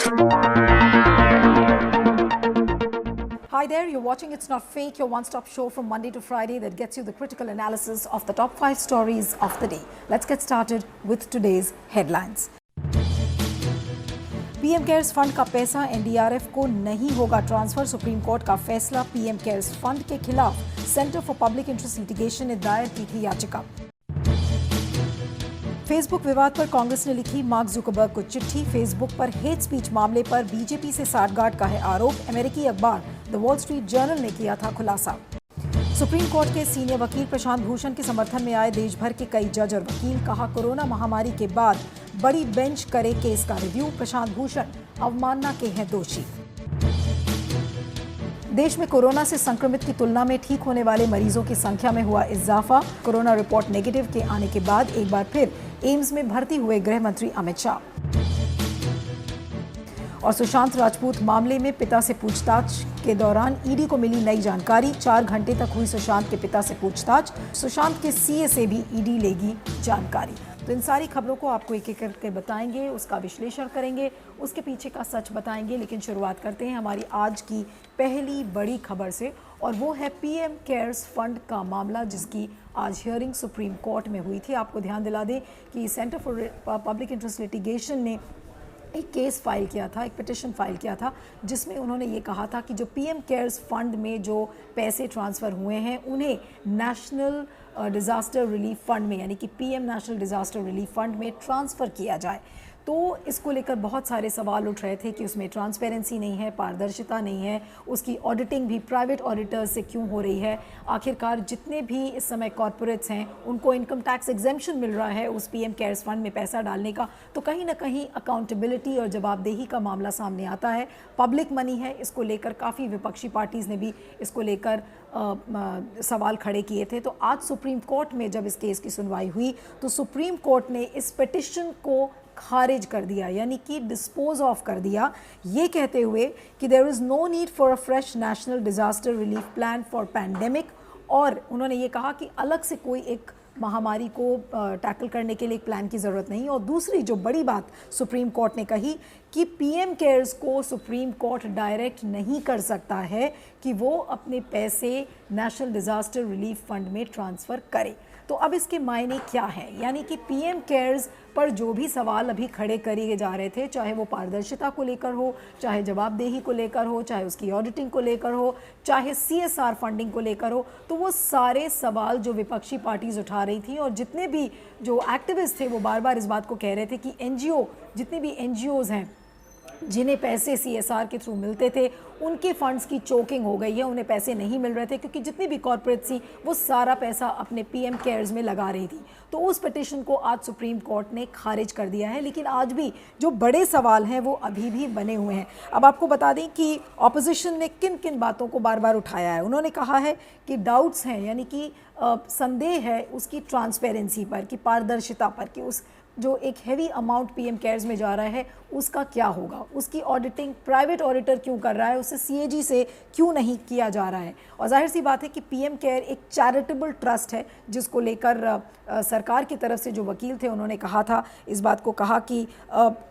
Hi there, you're watching It's Not Fake, your one-stop show from Monday to Friday that gets you the critical analysis of the top 5 stories of the day. Let's get started with today's headlines. PM cares fund का पैसा NDRF को नहीं होगा transfer, supreme court का फैसला। PM cares fund के खिलाफ centre for public interest litigation ने दायर की थी याचिका। फेसबुक विवाद पर कांग्रेस ने लिखी मार्क जुकरबर्ग को चिट्ठी। फेसबुक पर हेट स्पीच मामले पर बीजेपी से साठगांठ का है आरोप। अमेरिकी अखबार द वॉल स्ट्रीट जर्नल ने किया था खुलासा। सुप्रीम कोर्ट के सीनियर वकील प्रशांत भूषण के समर्थन में आए देश भर के कई जज और वकील। कहा कोरोना महामारी के बाद बड़ी बेंच करे केस का रिव्यू। प्रशांत भूषण अवमानना के हैं दोषी। देश में कोरोना से संक्रमित की तुलना में ठीक होने वाले मरीजों की संख्या में हुआ इजाफा। कोरोना रिपोर्ट नेगेटिव के आने के बाद एक बार फिर एम्स में भर्ती हुए गृह मंत्री अमित शाह। और सुशांत राजपूत मामले में पिता से पूछताछ के दौरान ईडी को मिली नई जानकारी। 4 घंटे तक हुई सुशांत के पिता से पूछताछ। सुशांत के सीए से भी ईडी लेगी जानकारी। तो इन सारी खबरों को आपको एक एक करके बताएंगे, उसका विश्लेषण करेंगे, उसके पीछे का सच बताएंगे। लेकिन शुरुआत करते हैं हमारी आज की पहली बड़ी खबर से, और वो है पीएम केयर्स फंड का मामला, जिसकी आज हियरिंग सुप्रीम कोर्ट में हुई थी। आपको ध्यान दिला दें कि centre for public interest litigation ने एक केस फाइल किया था, एक पिटिशन फाइल किया था, जिसमें उन्होंने ये कहा था कि जो पीएम केयर्स फंड में जो पैसे ट्रांसफ़र हुए हैं उन्हें नेशनल डिज़ास्टर रिलीफ फंड में, यानी कि PM national disaster relief fund में ट्रांसफ़र किया जाए। तो इसको लेकर बहुत सारे सवाल उठ रहे थे कि उसमें ट्रांसपेरेंसी नहीं है, पारदर्शिता नहीं है, उसकी ऑडिटिंग भी प्राइवेट ऑडिटर्स से क्यों हो रही है। आखिरकार जितने भी इस समय कॉरपोरेट्स हैं उनको इनकम टैक्स एग्जेम्पशन मिल रहा है उस पीएम केयर्स फंड में पैसा डालने का, तो कहीं ना कहीं अकाउंटेबिलिटी और जवाबदेही का मामला सामने आता है। पब्लिक मनी है, इसको लेकर काफ़ी विपक्षी पार्टीज़ ने भी इसको लेकर सवाल खड़े किए थे। तो आज सुप्रीम कोर्ट में जब इस केस की सुनवाई हुई तो सुप्रीम कोर्ट ने इस पिटिशन को खारिज कर दिया, यानी कि डिस्पोज ऑफ कर दिया, ये कहते हुए कि there is no need for a fresh national disaster relief plan for pandemic. और उन्होंने ये कहा कि अलग से कोई एक महामारी को टैकल करने के लिए एक प्लान की ज़रूरत नहीं। और दूसरी जो बड़ी बात सुप्रीम कोर्ट ने कही कि पीएम केयर्स को सुप्रीम कोर्ट डायरेक्ट नहीं कर सकता है कि वो अपने पैसे नेशनल डिज़ास्टर रिलीफ फंड में ट्रांसफ़र करे। तो अब इसके मायने क्या है, यानी कि पीएम केयर्स पर जो भी सवाल अभी खड़े किए जा रहे थे, चाहे वो पारदर्शिता को लेकर हो, चाहे जवाबदेही को लेकर हो, चाहे उसकी ऑडिटिंग को लेकर हो, चाहे सीएसआर फंडिंग को लेकर हो, तो वो सारे सवाल जो विपक्षी पार्टीज उठा रही थी और जितने भी जो एक्टिविस्ट थे वो बार बार इस बात को कह रहे थे कि एनजीओ, जितने भी एनजीओज़ हैं जिन्हें पैसे सीएसआर के थ्रू मिलते थे, उनके फंड्स की चोकिंग हो गई है, उन्हें पैसे नहीं मिल रहे थे क्योंकि जितनी भी कॉर्पोरेट थी वो सारा पैसा अपने पीएम केयर्स में लगा रही थी। तो उस पिटिशन को आज सुप्रीम कोर्ट ने खारिज कर दिया है। लेकिन आज भी जो बड़े सवाल हैं वो अभी भी बने हुए हैं। अब आपको बता दें कि ऑपोजिशन ने किन किन बातों को बार बार उठाया है। उन्होंने कहा है कि डाउट्स हैं, यानी कि संदेह है उसकी ट्रांसपेरेंसी पर, कि पारदर्शिता पर, कि उस जो एक हैवी अमाउंट पीएम केयर्स में जा रहा है उसका क्या होगा, उसकी ऑडिटिंग प्राइवेट ऑडिटर क्यों कर रहा है, उससे सीएजी से क्यों नहीं किया जा रहा है। और जाहिर सी बात है कि पीएम केयर एक चैरिटेबल ट्रस्ट है, जिसको लेकर सरकार की तरफ से जो वकील थे उन्होंने कहा था, इस बात को कहा कि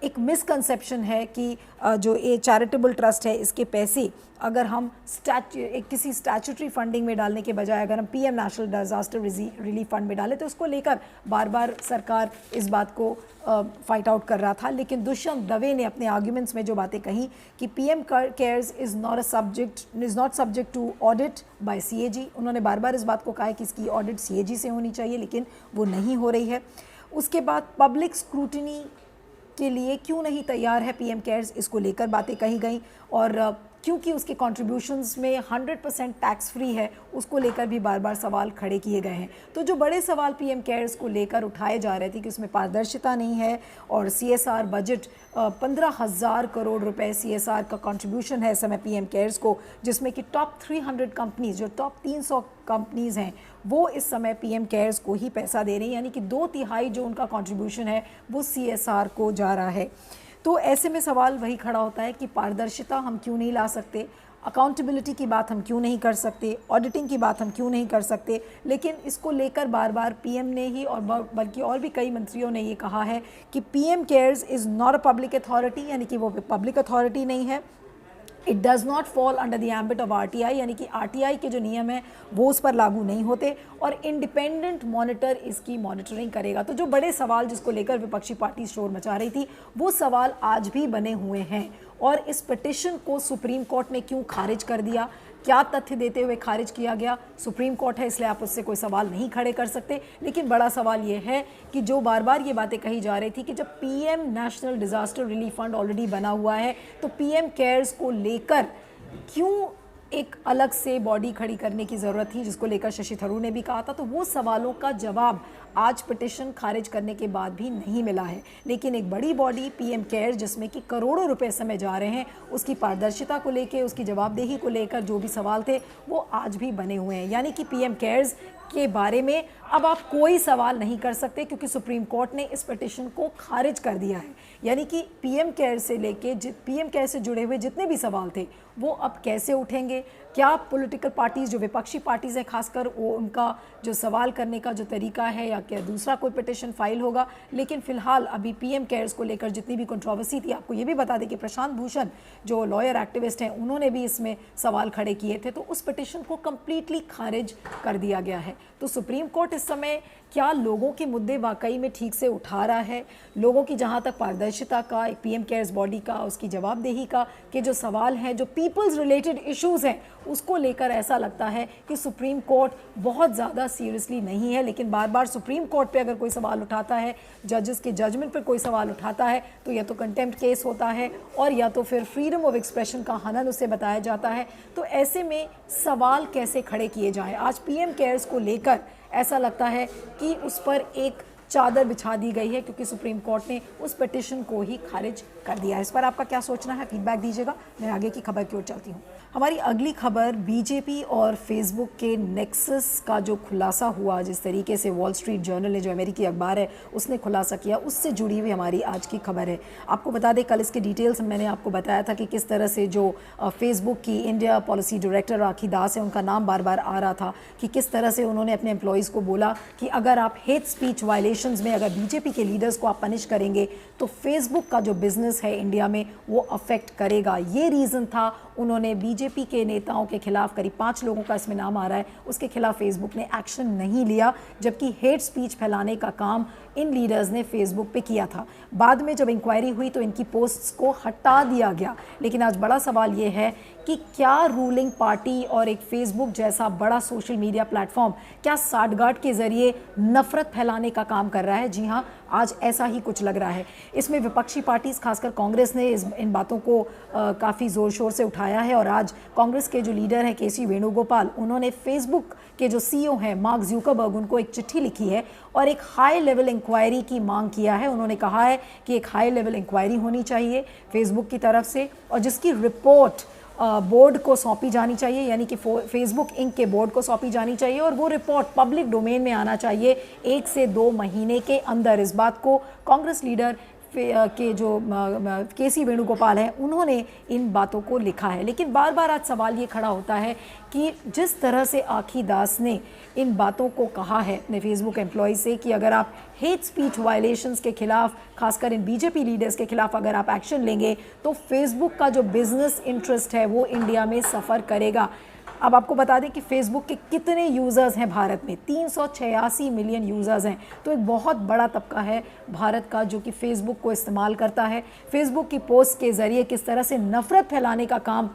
एक मिसकंसेप्शन है कि जो ये चैरिटेबल ट्रस्ट है इसके पैसे अगर हम किसी स्टैट्यूटरी फंडिंग में डालने के बजाय अगर हम PM national disaster relief fund में डालें, तो उसको लेकर बार बार सरकार इस बात को फाइट आउट कर रहा था। लेकिन दुष्यंत दवे ने अपने आर्ग्यूमेंट्स में जो बातें कही कि PM cares is not subject to audit by CAG. उन्होंने बार बार इस बात को कहा है कि इसकी ऑडिट सीएजी से होनी चाहिए, लेकिन वो नहीं हो रही है। उसके बाद पब्लिक स्क्रूटिनी के लिए क्यों नहीं तैयार है पीएम केयर्स, इसको लेकर बातें कही गई। और क्योंकि उसके कॉन्ट्रीब्यूशंस में 100% टैक्स फ्री है, उसको लेकर भी बार बार सवाल खड़े किए गए हैं। तो जो बड़े सवाल पीएम केयर्स को लेकर उठाए जा रहे थे कि उसमें पारदर्शिता नहीं है और सीएसआर बजट 15,000 करोड़ रुपए सीएसआर का कंट्रीब्यूशन है इस समय पीएम केयर्स को, जिसमें कि टॉप 300 कंपनीज, जो टॉप 300 कंपनीज़ हैं, वो इस समय पीएम केयर्स को ही पैसा दे रही हैं, यानी कि 2/3 जो उनका कंट्रीब्यूशन है वो सीएसआर को जा रहा है। तो ऐसे में सवाल वही खड़ा होता है कि पारदर्शिता हम क्यों नहीं ला सकते, अकाउंटेबिलिटी की बात हम क्यों नहीं कर सकते, ऑडिटिंग की बात हम क्यों नहीं कर सकते। लेकिन इसको लेकर बार बार पीएम ने ही और बल्कि और भी कई मंत्रियों ने ये कहा है कि PM cares is not a public authority, यानी कि वो पब्लिक अथॉरिटी नहीं है। It does not fall under the ambit of RTI, यानी कि आरटीआई के जो नियम हैं वो उस पर लागू नहीं होते, और इंडिपेंडेंट मॉनिटर इसकी मॉनिटरिंग करेगा। तो जो बड़े सवाल जिसको लेकर विपक्षी पार्टी शोर मचा रही थी वो सवाल आज भी बने हुए हैं। और इस पिटिशन को सुप्रीम कोर्ट ने क्यों खारिज कर दिया, क्या तथ्य देते हुए खारिज किया गया, सुप्रीम कोर्ट है इसलिए आप उससे कोई सवाल नहीं खड़े कर सकते। लेकिन बड़ा सवाल ये है कि जो बार बार ये बातें कही जा रही थी कि जब PM national disaster relief fund already बना हुआ है तो पीएम केयर्स को लेकर क्यों एक अलग से बॉडी खड़ी करने की ज़रूरत थी, जिसको लेकर शशि थरूर ने भी कहा था। तो वो सवालों का जवाब आज पिटिशन खारिज करने के बाद भी नहीं मिला है। लेकिन एक बड़ी बॉडी पीएम केयर, जिसमें कि करोड़ों रुपए समय जा रहे हैं, उसकी पारदर्शिता को लेकर, उसकी जवाबदेही को लेकर जो भी सवाल थे वो आज भी बने हुए हैं। यानी कि पीएम केयर्स के बारे में अब आप कोई सवाल नहीं कर सकते क्योंकि सुप्रीम कोर्ट ने इस पिटिशन को खारिज कर दिया है। यानी कि पीएम केयर से लेके पीएम केयर से जुड़े हुए जितने भी सवाल थे वो अब कैसे उठेंगे, क्या पॉलिटिकल पार्टीज़ जो विपक्षी पार्टीज़ हैं खासकर वो उनका जो सवाल करने का जो तरीका है, या क्या दूसरा कोई पिटिशन फाइल होगा। लेकिन फिलहाल अभी पीएम केयर्स को लेकर जितनी भी कंट्रोवर्सी थी, आपको ये भी बता दें कि प्रशांत भूषण जो लॉयर एक्टिविस्ट हैं उन्होंने भी इसमें सवाल खड़े किए थे, तो उस पिटिशन को कंप्लीटली खारिज कर दिया गया है। तो सुप्रीम कोर्ट इस समय क्या लोगों के मुद्दे वाकई में ठीक से उठा रहा है, लोगों की जहां तक पारदर्शिता का, एक पीएम केयर्स बॉडी का, उसकी जवाबदेही का के जो सवाल हैं, जो पीपल्स रिलेटेड इश्यूज हैं, उसको लेकर ऐसा लगता है कि सुप्रीम कोर्ट बहुत ज़्यादा सीरियसली नहीं है। लेकिन बार बार सुप्रीम कोर्ट पे अगर कोई सवाल उठाता है, जजेस के जजमेंट पर कोई सवाल उठाता है, तो या तो कंटेम्प्ट केस होता है और या तो फिर फ्रीडम ऑफ एक्सप्रेशन का हनन उसे बताया जाता है। तो ऐसे में सवाल कैसे खड़े किए जाएं। आज पीएम केयर्स को लेकर ऐसा लगता है कि उस पर एक चादर बिछा दी गई है क्योंकि सुप्रीम कोर्ट ने उस पिटिशन को ही खारिज कर दिया है। इस पर आपका क्या सोचना है, फीडबैक दीजिएगा। मैं आगे की खबर की ओर चलती हूँ। हमारी अगली खबर बीजेपी और फेसबुक के नेक्सस का जो खुलासा हुआ, जिस तरीके से वॉल स्ट्रीट जर्नल ने, जो अमेरिकी अखबार है, उसने खुलासा किया, उससे जुड़ी हुई हमारी आज की खबर है। आपको बता दें, कल इसके डिटेल्स मैंने आपको बताया था कि किस तरह से जो फेसबुक की इंडिया पॉलिसी डायरेक्टर राखी दास है, उनका नाम बार बार आ रहा था कि किस तरह से उन्होंने अपने एम्प्लॉयज़ को बोला कि अगर आप हेट स्पीच वायलेशंस में अगर बीजेपी के लीडर्स को आप पनिश करेंगे तो फेसबुक का जो बिजनेस है इंडिया में वो अफेक्ट करेगा। ये रीज़न था। उन्होंने बीजेपी के नेताओं के खिलाफ, करीब 5 लोगों का इसमें नाम आ रहा है, उसके खिलाफ फेसबुक ने एक्शन नहीं लिया, जबकि हेट स्पीच फैलाने का काम इन लीडर्स ने फेसबुक पे किया था। बाद में जब इंक्वायरी हुई तो इनकी पोस्ट्स को हटा दिया गया। लेकिन आज बड़ा सवाल ये है कि क्या रूलिंग पार्टी और एक फेसबुक जैसा बड़ा सोशल मीडिया प्लेटफॉर्म क्या साठगांठ के जरिए नफरत फैलाने का काम कर रहा है। जी हाँ, आज ऐसा ही कुछ लग रहा है। इसमें विपक्षी पार्टीज, खासकर कांग्रेस ने इन बातों को काफ़ी ज़ोर शोर से उठाया है। और आज कांग्रेस के जो लीडर हैं केसी वेणुगोपाल, उन्होंने फेसबुक के जो सीईओ हैं मार्क ज़ुकरबर्ग, उनको एक चिट्ठी लिखी है और एक हाई लेवल इंक्वायरी की मांग किया है। उन्होंने कहा है कि एक हाई लेवल इंक्वायरी होनी चाहिए फेसबुक की तरफ से, और जिसकी रिपोर्ट बोर्ड को सौंपी जानी चाहिए, यानी कि फेसबुक इंक के बोर्ड को सौंपी जानी चाहिए, और वो रिपोर्ट पब्लिक डोमेन में आना चाहिए 1 से 2 महीने के अंदर। इस बात को कांग्रेस लीडर के जो केसी वेणुगोपाल हैं, उन्होंने इन बातों को लिखा है। लेकिन बार बार आज सवाल ये खड़ा होता है कि जिस तरह से आखी दास ने इन बातों को कहा है अपने फेसबुक एम्प्लॉय से कि अगर आप हेट स्पीच वायलेशंस के खिलाफ, खासकर इन बीजेपी लीडर्स के खिलाफ अगर आप एक्शन लेंगे तो फेसबुक का जो बिजनेस इंटरेस्ट है वो इंडिया में सफ़र करेगा। अब आपको बता दें कि फेसबुक के कितने यूज़र्स हैं भारत में, 386 मिलियन यूज़र्स हैं। तो एक बहुत बड़ा तबका है भारत का जो कि फेसबुक को इस्तेमाल करता है। फेसबुक की पोस्ट के ज़रिए किस तरह से नफ़रत फैलाने का काम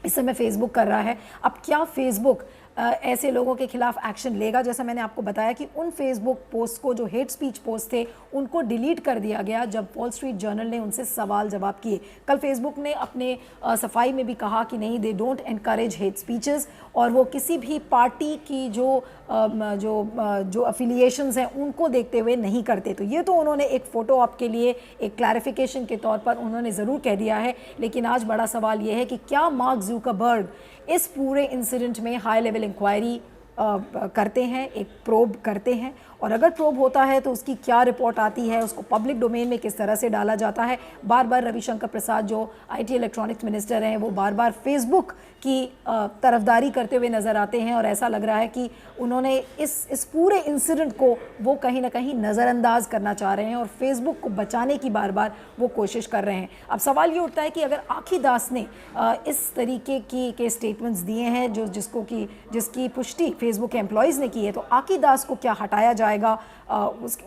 इस समय फेसबुक कर रहा है। अब क्या फेसबुक ऐसे लोगों के खिलाफ एक्शन लेगा? जैसा मैंने आपको बताया कि उन फेसबुक पोस्ट को, जो हेट स्पीच पोस्ट थे, उनको डिलीट कर दिया गया जब वॉल स्ट्रीट जर्नल ने उनसे सवाल जवाब किए। कल फेसबुक ने अपने सफाई में भी कहा कि नहीं, they don't encourage hate speeches, और वो किसी भी पार्टी की जो अफिलिएशंस हैं उनको देखते हुए नहीं करते। तो ये तो उन्होंने एक फ़ोटो आपके लिए एक क्लैरिफिकेशन के तौर पर उन्होंने ज़रूर कह दिया है। लेकिन आज बड़ा सवाल ये है कि क्या मार्क ज़ुकरबर्ग इस पूरे इंसिडेंट में हाई लेवल इंक्वायरी करते हैं, एक प्रोब करते हैं, और अगर प्रोब होता है तो उसकी क्या रिपोर्ट आती है, उसको पब्लिक डोमेन में किस तरह से डाला जाता है। बार बार रविशंकर प्रसाद जो IT इलेक्ट्रॉनिक्स मिनिस्टर हैं वो बार बार फेसबुक की तरफदारी करते हुए नज़र आते हैं और ऐसा लग रहा है कि उन्होंने इस पूरे इंसिडेंट को वो कहीं ना कहीं नज़रअंदाज करना चाह रहे हैं और फेसबुक को बचाने की बार बार वो कोशिश कर रहे हैं। अब सवाल ये उठता है कि अगर आखी दास ने इस तरीके के स्टेटमेंट्स दिए हैं जिसकी पुष्टि फेसबुक के एम्प्लॉयज़ ने की है, तो आखी दास को क्या हटाया जाएगा?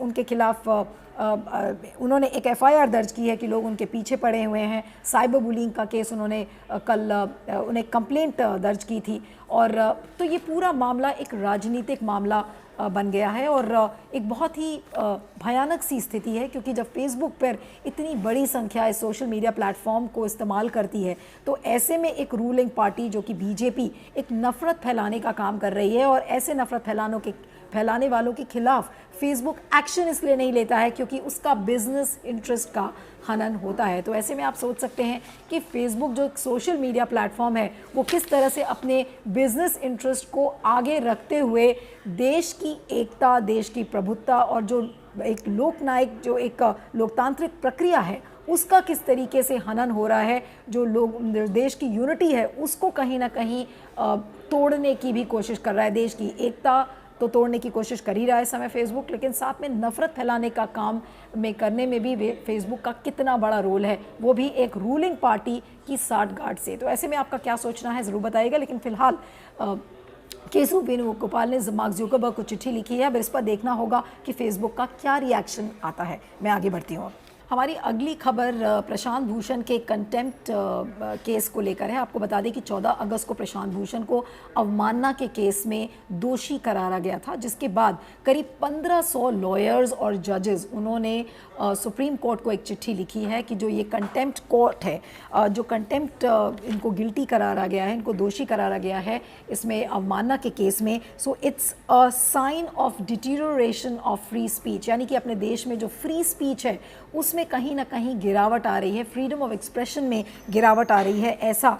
उनके खिलाफ उन्होंने एक FIR दर्ज की है कि लोग उनके पीछे पड़े हुए हैं। साइबर बुलिंग का केस उन्होंने कल उन्हें कंप्लेंट दर्ज की थी और तो ये पूरा मामला एक राजनीतिक मामला बन गया है और एक बहुत ही भयानक सी स्थिति है, क्योंकि जब फेसबुक पर इतनी बड़ी संख्या इस सोशल मीडिया प्लेटफॉर्म को इस्तेमाल करती है तो ऐसे में एक रूलिंग पार्टी जो कि BJP एक नफ़रत फैलाने का काम कर रही है और ऐसे नफ़रत फैलाने वालों के खिलाफ फेसबुक एक्शन इसलिए नहीं लेता है क्योंकि उसका बिजनेस इंटरेस्ट का हनन होता है। तो ऐसे में आप सोच सकते हैं कि फेसबुक जो सोशल मीडिया प्लेटफॉर्म है वो किस तरह से अपने बिजनेस इंटरेस्ट को आगे रखते हुए देश की एकता, देश की प्रभुत्ता और जो एक लोकनायक, जो एक लोकतांत्रिक प्रक्रिया है उसका किस तरीके से हनन हो रहा है, जो देश की यूनिटी है उसको कहीं ना कहीं तोड़ने की भी कोशिश कर रहा है। देश की एकता तो तोड़ने की कोशिश कर ही रहा है इस समय फेसबुक, लेकिन साथ में नफ़रत फैलाने का काम में करने में भी फेसबुक का कितना बड़ा रोल है, वो भी एक रूलिंग पार्टी की साठगांठ से। तो ऐसे में आपका क्या सोचना है ज़रूर बताइएगा। लेकिन फिलहाल केशव वेणुगोपाल ने मार्क जुकरबर्ग को चिट्ठी लिखी है। अब इस पर देखना होगा कि फेसबुक का क्या रिएक्शन आता है। मैं आगे बढ़ती हूँ। हमारी अगली खबर प्रशांत भूषण के कंटेम्प्ट केस को लेकर है। आपको बता दें कि 14 अगस्त को प्रशांत भूषण को अवमानना के केस में दोषी करारा गया था, जिसके बाद करीब 1500 लॉयर्स और जजेस उन्होंने सुप्रीम कोर्ट को एक चिट्ठी लिखी है कि जो ये कंटेम्प्ट कोर्ट है, जो कंटेम्प्ट इनको गिल्टी करारा गया है, इनको दोषी करारा गया है इसमें अवमानना के केस में, so it's a sign of deterioration of free speech, यानी कि अपने देश में जो फ्री स्पीच है उसमें कहीं ना कहीं गिरावट आ रही है, फ्रीडम ऑफ एक्सप्रेशन में गिरावट आ रही है। ऐसा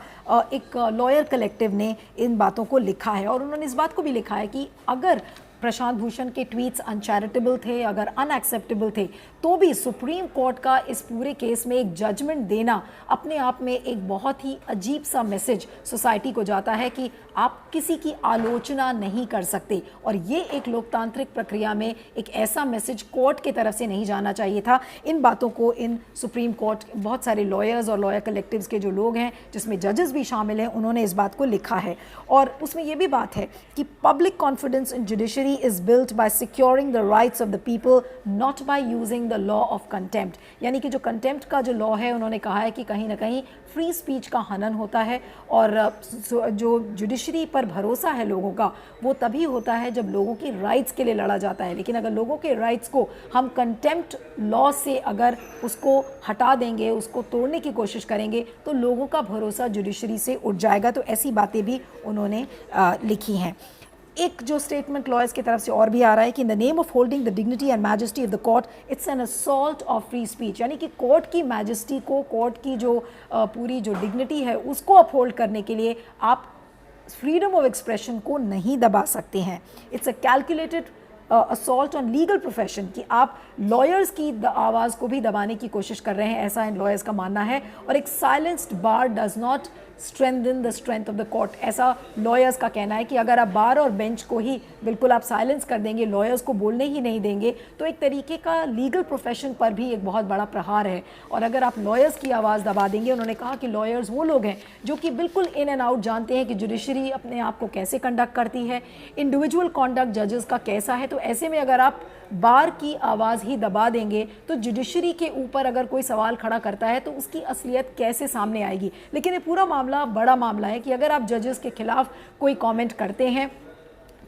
एक लॉयर कलेक्टिव ने इन बातों को लिखा है और उन्होंने इस बात को भी लिखा है कि अगर प्रशांत भूषण के ट्वीट्स अनचैरिटेबल थे, अगर अनएक्सेप्टेबल थे, तो भी सुप्रीम कोर्ट का इस पूरे केस में एक जजमेंट देना अपने आप में एक बहुत ही अजीब सा मैसेज सोसाइटी को जाता है कि आप किसी की आलोचना नहीं कर सकते। और ये एक लोकतांत्रिक प्रक्रिया में एक ऐसा मैसेज कोर्ट की तरफ से नहीं जाना चाहिए था। इन बातों को इन सुप्रीम कोर्ट बहुत सारे लॉयर्स और लॉयर कलेक्टिव्स के जो लोग हैं, जिसमें जजेस भी शामिल हैं, उन्होंने इस बात को लिखा है। और उसमें ये भी बात है कि public confidence in judiciary is built by securing the rights of the people, not by using the law of contempt। यानी कि जो कंटेम्प्ट का जो लॉ है, उन्होंने कहा है कि कहीं ना कहीं फ्री स्पीच का हनन होता है और जो जुडिशरी पर भरोसा है लोगों का वो तभी होता है जब लोगों की राइट्स के लिए लड़ा जाता है। लेकिन अगर लोगों के राइट्स को हम कंटेम्प्ट लॉ से अगर उसको हटा देंगे, उसको तोड़ने की कोशिश करेंगे, तो लोगों का भरोसा जुडिशरी से उठ जाएगा। तो ऐसी बातें भी उन्होंने लिखी हैं। एक जो स्टेटमेंट लॉयर्स की तरफ से और भी आ रहा है कि in the name of holding the dignity and majesty of the court it's an assault of free speech, यानी कि कोर्ट की मैजेस्टी को, कोर्ट की जो पूरी जो डिग्निटी है उसको अपहोल्ड करने के लिए आप फ्रीडम ऑफ एक्सप्रेशन को नहीं दबा सकते हैं। It's a calculated assault on legal profession कि आप लॉयर्स की आवाज़ को भी दबाने की कोशिश कर रहे हैं, ऐसा इन लॉयर्स का मानना है। और एक silenced bar does not strengthen the strength of the court, ऐसा लॉयर्स का कहना है कि अगर आप बार और बेंच को ही बिल्कुल आप साइलेंस कर देंगे, लॉयर्स को बोलने ही नहीं देंगे, तो एक तरीके का लीगल प्रोफेशन पर भी एक बहुत बड़ा प्रहार है। और अगर आप लॉयर्स की आवाज़ दबा देंगे, उन्होंने कहा कि लॉयर्स वो लोग हैं जो कि बिल्कुल इन एंड आउट जानते हैं कि जुडिशरी अपने आप को कैसे कंडक्ट करती है, इंडिविजुअल कॉन्डक्ट जजेस का कैसा है। तो ऐसे में अगर आप बार की आवाज़ ही दबा देंगे तो जुडिशरी के ऊपर अगर कोई सवाल खड़ा करता है तो उसकी असलियत कैसे सामने आएगी। लेकिन ये पूरा मामला बड़ा मामला है कि अगर आप जजेस के खिलाफ कोई कमेंट करते हैं,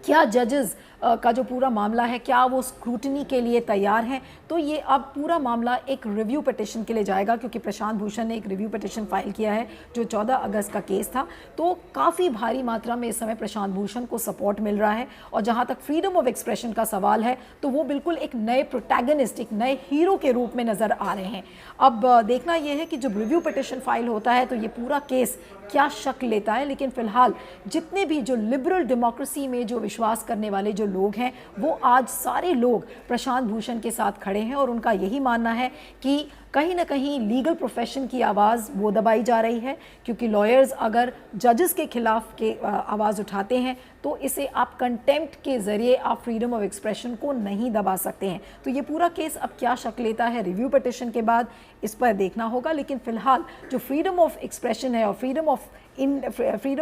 क्या जजेस का जो पूरा मामला है क्या वो स्क्रूटनी के लिए तैयार हैं, तो ये अब पूरा मामला एक रिव्यू पिटिशन के लिए जाएगा, क्योंकि प्रशांत भूषण ने एक रिव्यू पिटिशन फाइल किया है जो 14 अगस्त का केस था। तो काफ़ी भारी मात्रा में इस समय प्रशांत भूषण को सपोर्ट मिल रहा है। और जहाँ तक फ्रीडम ऑफ एक्सप्रेशन का सवाल है तो वो बिल्कुल एक नए प्रोटैगनिस्ट, एक नए हीरो के रूप में नज़र आ रहे हैं। अब देखना यह है कि जब रिव्यू पिटिशन फाइल होता है तो ये पूरा केस क्या शक्ल लेता है। लेकिन फिलहाल जितने भी जो लिबरल डेमोक्रेसी में जो विश्वास करने वाले जो लोग हैं वो आज सारे लोग प्रशांत भूषण के साथ खड़े हैं और उनका यही मानना है कि कहीं ना कहीं लीगल प्रोफेशन की आवाज़ वो दबाई जा रही है, क्योंकि लॉयर्स अगर जजेस के खिलाफ के आवाज़ उठाते हैं तो इसे आप कंटेम्प्ट के ज़रिए आप फ्रीडम ऑफ एक्सप्रेशन को नहीं दबा सकते हैं। तो ये पूरा केस अब क्या शक्ल लेता है रिव्यू पिटिशन के बाद, इस पर देखना होगा। लेकिन फ़िलहाल जो फ्रीडम ऑफ एक्सप्रेशन है और फ्रीडम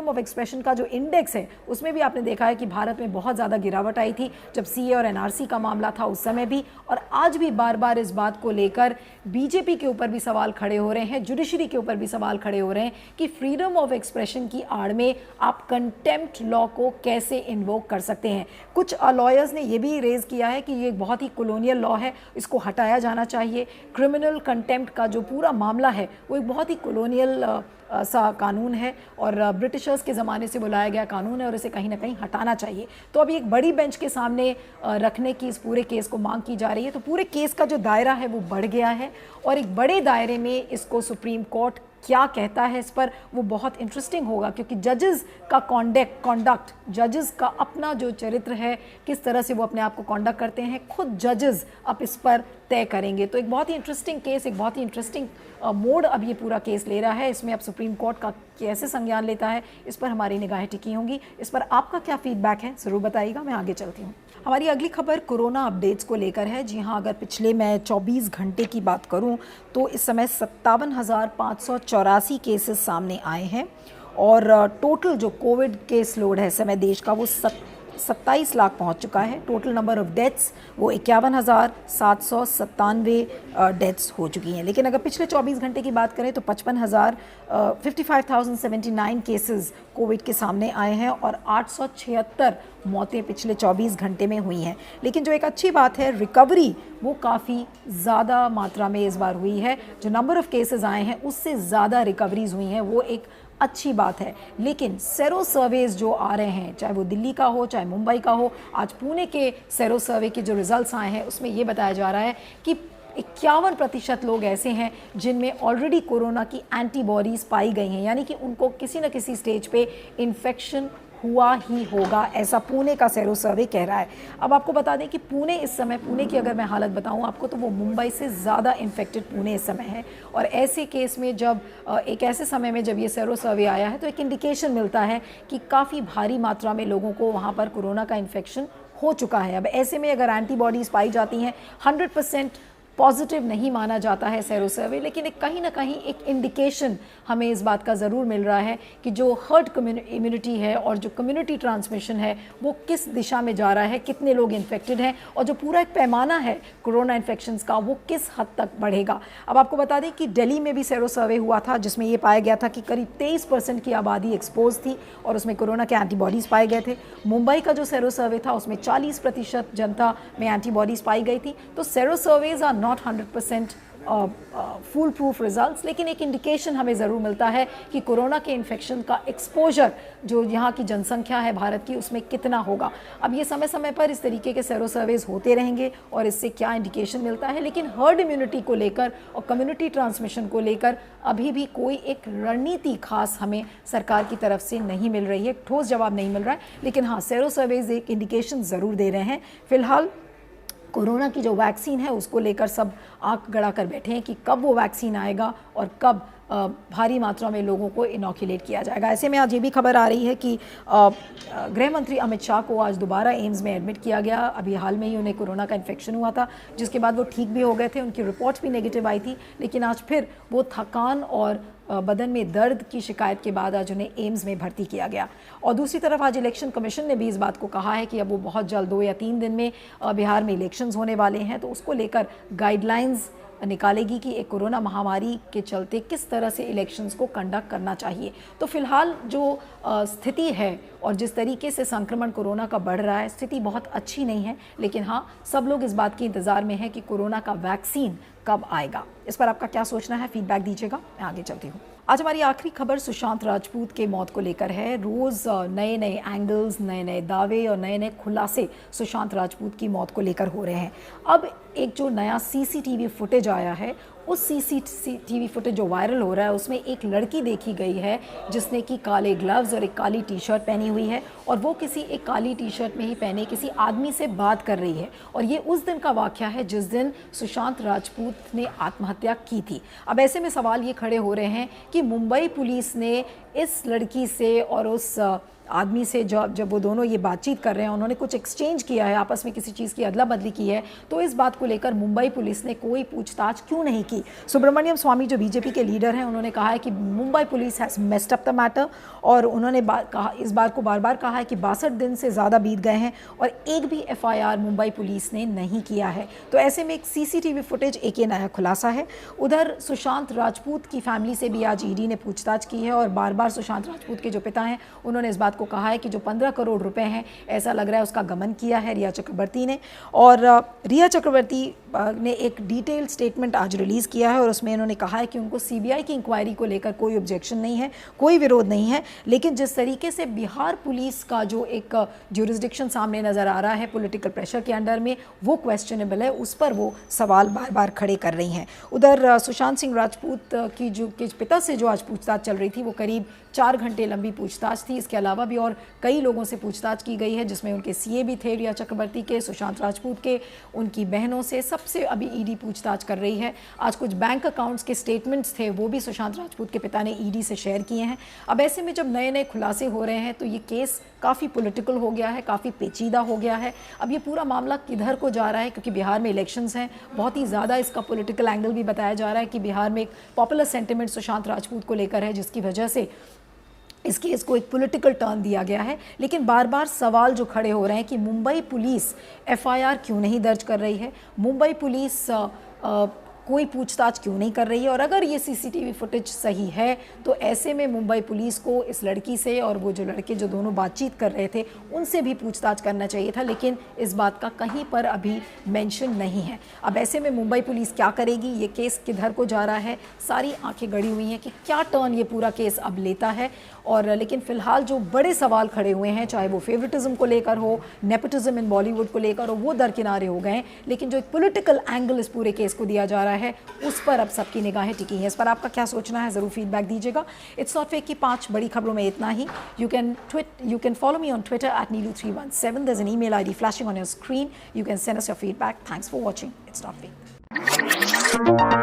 ऑफ एक्सप्रेशन का जो इंडेक्स है उसमें भी आपने देखा है कि भारत में बहुत ज़्यादा गिरावट आई थी जब सीए और एनआरसी का मामला था उस समय भी, और आज भी बार बार इस बात को लेकर बीजेपी के ऊपर भी सवाल खड़े हो रहे हैं, जुडिशरी के ऊपर भी सवाल खड़े हो रहे हैं कि फ्रीडम ऑफ एक्सप्रेशन की आड़ में आप कंटेम्प्ट लॉ को कैसे इन्वोक कर सकते हैं। कुछ लॉयर्स ने यह भी रेज किया है कि ये बहुत ही कॉलोनियल लॉ है, इसको हटाया जाना चाहिए। क्रिमिनल कंटेम्प्ट का जो पूरा मामला है वो एक बहुत ही कॉलोनियल सा कानून है और ब्रिटिशर्स के ज़माने से बुलाया गया कानून है और इसे कहीं ना कहीं हटाना चाहिए। तो अभी एक बड़ी बेंच के सामने रखने की इस पूरे केस को मांग की जा रही है। तो पूरे केस का जो दायरा है वो बढ़ गया है और एक बड़े दायरे में इसको सुप्रीम कोर्ट क्या कहता है इस पर वो बहुत इंटरेस्टिंग होगा, क्योंकि जजेस का कॉन्डक्ट जजेस का अपना जो चरित्र है, किस तरह से वो अपने आप को कॉन्डक्ट करते हैं, खुद जजेस अब इस पर तय करेंगे। तो एक बहुत ही इंटरेस्टिंग केस, एक बहुत ही इंटरेस्टिंग मोड अब ये पूरा केस ले रहा है। इसमें अब सुप्रीम कोर्ट का कैसे संज्ञान लेता है इस पर हमारी निगाहें टिकी होंगी। इस पर आपका क्या फीडबैक है ज़रूर बताइएगा। मैं आगे चलती हूँ। हमारी अगली खबर कोरोना अपडेट्स को लेकर है। जी हाँ, अगर पिछले मैं 24 घंटे की बात करूं तो इस समय 57,584 केसेस सामने आए हैं और टोटल जो कोविड केस लोड है इस समय देश का वो 27 लाख पहुंच चुका है। टोटल नंबर ऑफ डेथ्स वो 51,797 डेथ्स हो चुकी हैं। लेकिन अगर पिछले 24 घंटे की बात करें तो 55,079 केसेस कोविड के सामने आए हैं और 876 मौतें पिछले 24 घंटे में हुई हैं। लेकिन जो एक अच्छी बात है, रिकवरी वो काफ़ी ज़्यादा मात्रा में इस बार हुई है। जो नंबर ऑफ केसेस आए हैं उससे ज़्यादा रिकवरीज हुई हैं, वो एक अच्छी बात है। लेकिन सेरो सर्वेज जो आ रहे हैं, चाहे वो दिल्ली का हो चाहे मुंबई का हो, आज पुणे के सेरो सर्वे के जो रिजल्ट्स आए हैं उसमें ये बताया जा रहा है कि 51% लोग ऐसे हैं जिनमें ऑलरेडी कोरोना की एंटीबॉडीज़ पाई गई हैं, यानी कि उनको किसी न किसी स्टेज पे इन्फेक्शन हुआ ही होगा, ऐसा पुणे का सेरो सर्वे कह रहा है। अब आपको बता दें कि पुणे इस समय, पुणे की अगर मैं हालत बताऊं आपको तो वो मुंबई से ज़्यादा इन्फेक्टेड पुणे इस समय है। और ऐसे केस में जब एक ऐसे समय में जब ये सेरो सर्वे आया है तो एक इंडिकेशन मिलता है कि काफ़ी भारी मात्रा में लोगों को वहाँ पर कोरोना का इन्फेक्शन हो चुका है। अब ऐसे में अगर एंटीबॉडीज़ पाई जाती हैं, 100% पॉजिटिव नहीं माना जाता है सेरो सर्वे, लेकिन एक कहीं ना कहीं एक इंडिकेशन हमें इस बात का ज़रूर मिल रहा है कि जो हर्ड इम्यूनिटी है और जो कम्युनिटी ट्रांसमिशन है वो किस दिशा में जा रहा है, कितने लोग इन्फेक्टेड हैं और जो पूरा एक पैमाना है कोरोना इन्फेक्शंस का वो किस हद तक बढ़ेगा। अब आपको बता दें कि दिल्ली में भी सेरो सर्वे हुआ था जिसमें ये पाया गया था कि करीब 23% की आबादी एक्सपोज थी और उसमें कोरोना के एंटीबॉडीज़ पाए गए थे। मुंबई का जो सेरो सर्वे था उसमें 40% जनता में एंटीबॉडीज़ पाई गई थी। तो sero surveys are not 100% foolproof results, लेकिन एक इंडिकेशन हमें ज़रूर मिलता है कि कोरोना के इन्फेक्शन का एक्सपोजर जो यहाँ की जनसंख्या है भारत की उसमें कितना होगा। अब ये समय समय पर इस तरीके के सेरो सर्वेज होते रहेंगे और इससे क्या इंडिकेशन मिलता है, लेकिन हर्ड इम्यूनिटी को लेकर और कम्युनिटी ट्रांसमिशन को लेकर अभी भी कोई एक रणनीति खास हमें सरकार की तरफ से नहीं मिल रही है, ठोस जवाब नहीं मिल रहा है। लेकिन हाँ, सेरो सर्वेज एक इंडिकेशन ज़रूर दे रहे हैं। फिलहाल कोरोना की जो वैक्सीन है उसको लेकर सब आंख गड़ा कर बैठे हैं कि कब वो वैक्सीन आएगा और कब भारी मात्रा में लोगों को इनॉक्यूलेट किया जाएगा। ऐसे में आज ये भी खबर आ रही है कि गृह मंत्री अमित शाह को आज दोबारा एम्स में एडमिट किया गया। अभी हाल में ही उन्हें कोरोना का इन्फेक्शन हुआ था जिसके बाद वो ठीक भी हो गए थे, उनकी रिपोर्ट्स भी नेगेटिव आई थी, लेकिन आज फिर वो थकान और बदन में दर्द की शिकायत के बाद आज उन्हें एम्स में भर्ती किया गया। और दूसरी तरफ आज इलेक्शन कमीशन ने भी इस बात को कहा है कि अब वो बहुत जल्द 2 या 3 दिन में बिहार में इलेक्शंस होने वाले हैं, तो उसको लेकर गाइडलाइंस निकालेगी कि एक कोरोना महामारी के चलते किस तरह से इलेक्शंस को कंडक्ट करना चाहिए। तो फिलहाल जो स्थिति है और जिस तरीके से संक्रमण कोरोना का बढ़ रहा है, स्थिति बहुत अच्छी नहीं है। लेकिन हाँ, सब लोग इस बात के इंतज़ार में हैं कि कोरोना का वैक्सीन कब आएगा। इस पर आपका क्या सोचना है, फीडबैक दीजिएगा। मैं आगे चलती हूँ। आज हमारी आखिरी खबर सुशांत राजपूत के मौत को लेकर है। रोज़ नए नए एंगल्स, नए नए दावे और नए नए खुलासे सुशांत राजपूत की मौत को लेकर हो रहे हैं। अब एक जो नया सीसीटीवी फुटेज आया है उस सीसीटीवी फुटेज जो वायरल हो रहा है उसमें एक लड़की देखी गई है जिसने कि काले ग्लव्स और एक काली टी शर्ट पहनी हुई है और वो किसी एक काली टी शर्ट में ही पहने किसी आदमी से बात कर रही है। और ये उस दिन का वाक़या है जिस दिन सुशांत राजपूत ने आत्महत्या की थी। अब ऐसे में सवाल ये खड़े हो रहे हैं कि मुंबई पुलिस ने इस लड़की से और उस आदमी से जब वो दोनों ये बातचीत कर रहे हैं, उन्होंने कुछ एक्सचेंज किया है, आपस में किसी चीज़ की अदला बदली की है, तो इस बात को लेकर मुंबई पुलिस ने कोई पूछताछ क्यों नहीं की। सुब्रमण्यम स्वामी जो बीजेपी के लीडर हैं, उन्होंने कहा है कि Mumbai police has messed up the matter और उन्होंने इस बात को बार बार कहा है कि 62 दिन से ज़्यादा बीत गए हैं और एक भी FIR मुंबई पुलिस ने नहीं किया है। तो ऐसे में एक CCTV फुटेज एक ये नया खुलासा है। उधर सुशांत राजपूत की फैमिली से भी आज ED ने पूछताछ की है और बार बार सुशांत राजपूत के जो पिता हैं उन्होंने इस बात को कहा है कि जो 15 करोड़ रुपए हैं ऐसा लग रहा है उसका गमन किया है रिया चक्रवर्ती ने। और रिया चक्रवर्ती ने एक डिटेल स्टेटमेंट आज रिलीज़ किया है और उसमें इन्होंने कहा है कि उनको CBI की इंक्वायरी को लेकर कोई ऑब्जेक्शन नहीं है, कोई विरोध नहीं है, लेकिन जिस तरीके से बिहार पुलिस का जो एक ज्यूरिसडिक्शन सामने नज़र आ रहा है पॉलिटिकल प्रेशर के अंडर में, वो क्वेश्चनेबल है, उस पर वो सवाल बार बार खड़े कर रही हैं। उधर सुशांत सिंह राजपूत के पिता से जो आज पूछताछ चल रही थी वो करीब 4 घंटे लंबी पूछताछ थी। इसके अलावा भी और कई लोगों से पूछताछ की गई है जिसमें उनके CA भी थे, रिया चक्रवर्ती के, सुशांत राजपूत के, उनकी बहनों से, सबसे अभी ED पूछताछ कर रही है। आज कुछ बैंक अकाउंट्स के स्टेटमेंट्स थे वो भी सुशांत राजपूत के पिता ने ED से शेयर किए हैं। अब ऐसे में जब नए नए खुलासे हो रहे हैं तो ये केस काफ़ी पॉलिटिकल हो गया है, काफ़ी पेचीदा हो गया है। अब ये पूरा मामला किधर को जा रहा है, क्योंकि बिहार में इलेक्शंस हैं, बहुत ही ज़्यादा इसका पॉलिटिकल एंगल भी बताया जा रहा है कि बिहार में एक पॉपुलर सेंटिमेंट सुशांत राजपूत को लेकर है जिसकी वजह से इस केस को एक पॉलिटिकल टर्न दिया गया है। लेकिन बार बार सवाल जो खड़े हो रहे हैं कि मुंबई पुलिस FIR क्यों नहीं दर्ज कर रही है, मुंबई पुलिस कोई पूछताछ क्यों नहीं कर रही है, और अगर ये CCTV फुटेज सही है तो ऐसे में मुंबई पुलिस को इस लड़की से और वो जो लड़के जो दोनों बातचीत कर रहे थे उनसे भी पूछताछ करना चाहिए था, लेकिन इस बात का कहीं पर अभी मेंशन नहीं है। अब ऐसे में मुंबई पुलिस क्या करेगी, ये केस किधर को जा रहा है, सारी आंखें गड़ी हुई हैं कि क्या टर्न ये पूरा केस अब लेता है। और लेकिन फ़िलहाल जो बड़े सवाल खड़े हुए हैं, चाहे वो फेवरेटिज्म को लेकर हो, नेपोटिज्म इन बॉलीवुड को लेकर हो, वो दरकिनारे हो गए हैं, लेकिन जो एक पॉलिटिकल एंगल इस पूरे केस को दिया जा रहा है उस पर अब सबकी निगाहें टिकी हैं। इस पर आपका क्या सोचना है, ज़रूर फीडबैक दीजिएगा। इट्स नॉट फेक की 5 बड़ी खबरों में इतना ही। You can follow me on Twitter @neelu317. There's an email ID flashing on your screen. You can send us your feedback. Thanks for watching. It's not fake.